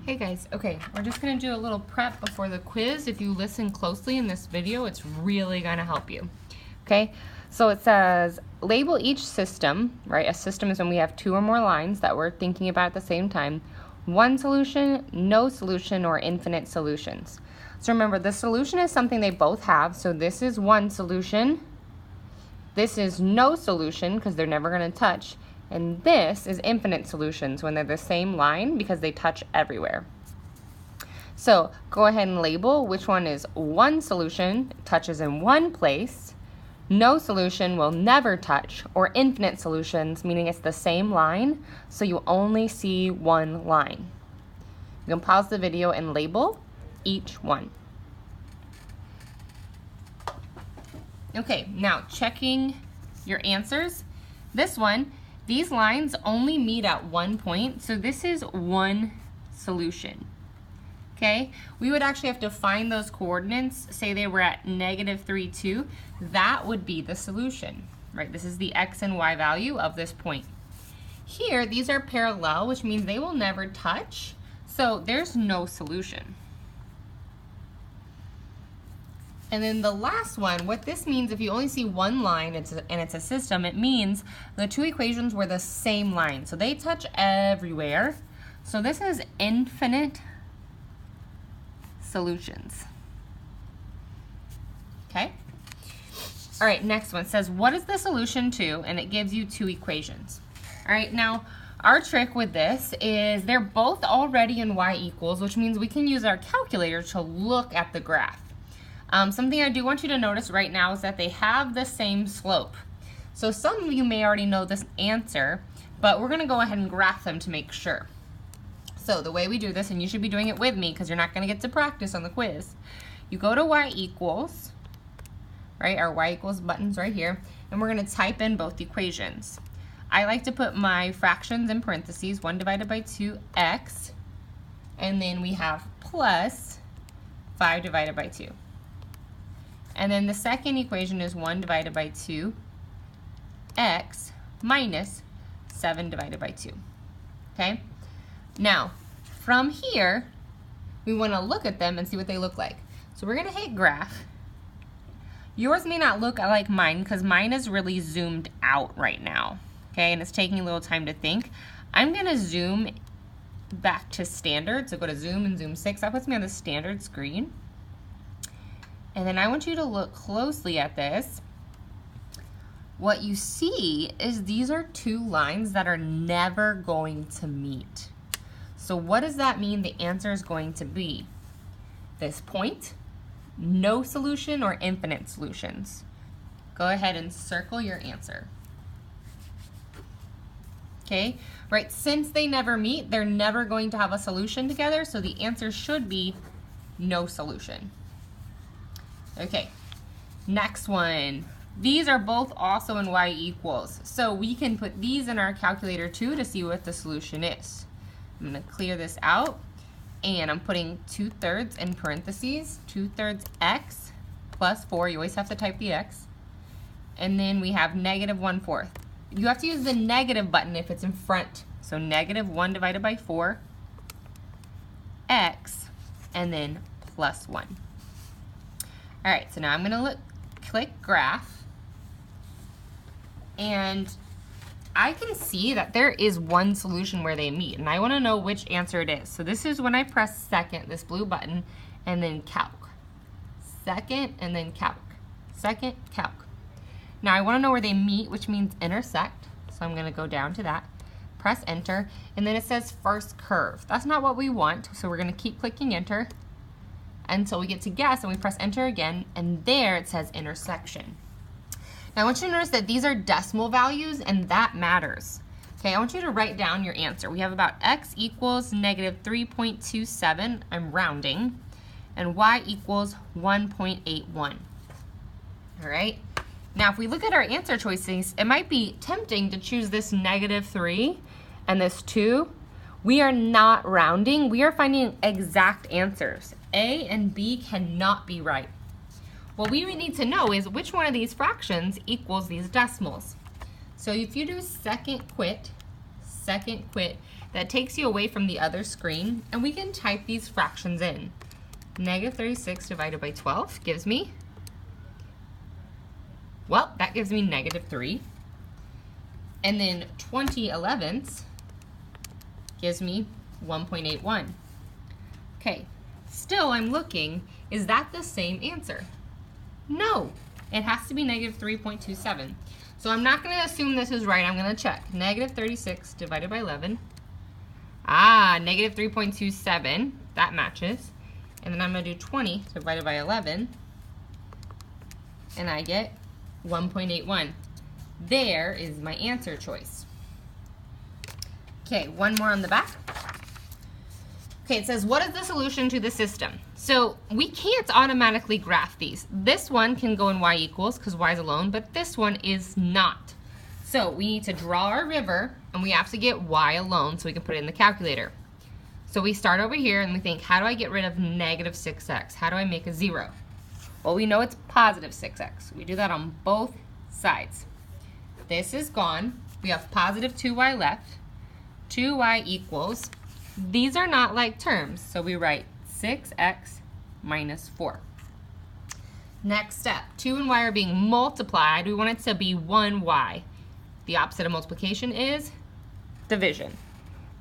Hey guys, okay, we're just gonna do a little prep before the quiz. If you listen closely in this video, it's really gonna help you. Okay, so it says label each system, right? A system is when we have two or more lines that we're thinking about at the same time. One solution, no solution, or infinite solutions. So remember, the solution is something they both have. So this is one solution. This is no solution because they're never gonna touch. And this is infinite solutions when they're the same line because they touch everywhere. So go ahead and label which one is one solution, touches in one place, no solution will never touch, or infinite solutions, meaning it's the same line, so you only see one line. You can pause the video and label each one. Okay, now checking your answers. This one, these lines only meet at one point, so this is one solution. Okay, we would actually have to find those coordinates. Say they were at -3, 2. That would be the solution, right? This is the x and y value of this point. Here, these are parallel, which means they will never touch, so there's no solution. And then the last one, what this means, if you only see one line and it's a system, it means the two equations were the same line. So they touch everywhere. So this is infinite solutions. Okay? All right, next one says, what is the solution to? And it gives you two equations. All right, now our trick with this is they're both already in y equals, which means we can use our calculator to look at the graph. Something I do want you to notice right now is that they have the same slope. So some of you may already know this answer, but we're gonna go ahead and graph them to make sure. So the way we do this, and you should be doing it with me because you're not gonna get to practice on the quiz. You go to y equals, right? Our y equals button's right here, and we're gonna type in both equations. I like to put my fractions in parentheses, 1 divided by 2x, and then we have plus 5 divided by 2. And then the second equation is 1 divided by 2x minus 7 divided by 2. Okay? Now, from here, we want to look at them and see what they look like. So we're going to hit graph. Yours may not look like mine because mine is really zoomed out right now. Okay? And it's taking a little time to think. I'm going to zoom back to standard. So go to zoom and zoom 6. That puts me on the standard screen. And then I want you to look closely at this. What you see is these are two lines that are never going to meet. So what does that mean the answer is going to be? This point, no solution, or infinite solutions? Go ahead and circle your answer. Okay, right, since they never meet, they're never going to have a solution together, so the answer should be no solution. Okay, next one. These are both also in y equals. So we can put these in our calculator too to see what the solution is. I'm gonna clear this out and I'm putting 2/3 in parentheses, 2/3 x plus 4, you always have to type the x. And then we have -1/4. You have to use the negative button if it's in front. So -1 divided by 4, x, and then plus 1. All right, so now I'm gonna click graph, and I can see that there is one solution where they meet, and I wanna know which answer it is. So this is when I press second, this blue button, and then calc. Second, and then calc. Second, calc. Now I wanna know where they meet, which means intersect, so I'm gonna go down to that, press enter, and then it says first curve. That's not what we want, so we're gonna keep clicking enter until we get to guess, and we press enter again, and there it says intersection. Now I want you to notice that these are decimal values, and that matters. Okay, I want you to write down your answer. We have about x equals -3.27, I'm rounding, and y equals 1.81. All right, now if we look at our answer choices, it might be tempting to choose this -3 and this 2. We are not rounding, we are finding exact answers. A and B cannot be right. What we would need to know is which one of these fractions equals these decimals. So if you do second quit, that takes you away from the other screen, and we can type these fractions in. Negative 36 divided by 12 gives me, well, that gives me negative 3. And then 20 elevenths gives me 1.81. Okay, still I'm looking, is that the same answer? No, it has to be negative 3.27. So I'm not going to assume this is right, I'm going to check. Negative 36 divided by 11. Negative 3.27, that matches. And then I'm going to do 20 divided by 11, and I get 1.81. There is my answer choice. Okay, one more on the back. Okay, it says, what is the solution to the system? So we can't automatically graph these. This one can go in y equals because y is alone, but this one is not. So we need to draw our river, and we have to get y alone so we can put it in the calculator. So we start over here and we think, how do I get rid of negative 6x? How do I make a 0? Well, we know it's positive 6x. We do that on both sides. This is gone. We have positive 2y left. 2y equals, these are not like terms, so we write 6x minus 4. Next step, 2 and y are being multiplied. We want it to be 1y. The opposite of multiplication is division.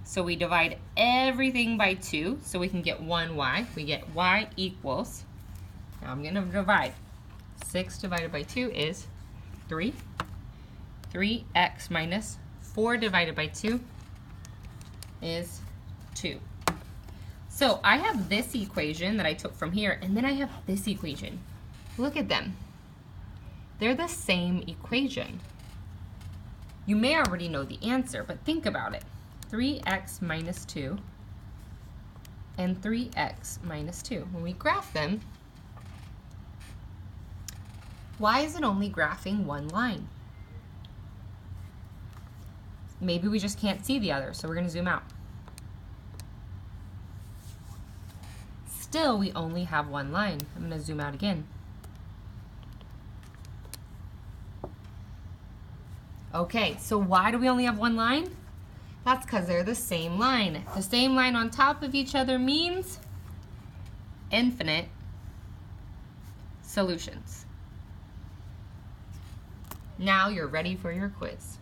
So we divide everything by 2 so we can get 1y. We get y equals, now I'm going to divide. 6 divided by 2 is 3. 3x minus 4 divided by 2 is 2. So I have this equation that I took from here, and then I have this equation. Look at them. They're the same equation. You may already know the answer, but think about it. 3x minus 2 and 3x minus 2. When we graph them, why is it only graphing one line? Maybe we just can't see the other, so we're going to zoom out. Still, we only have one line. I'm going to zoom out again. Okay, so why do we only have one line? That's because they're the same line. The same line on top of each other means infinite solutions. Now you're ready for your quiz.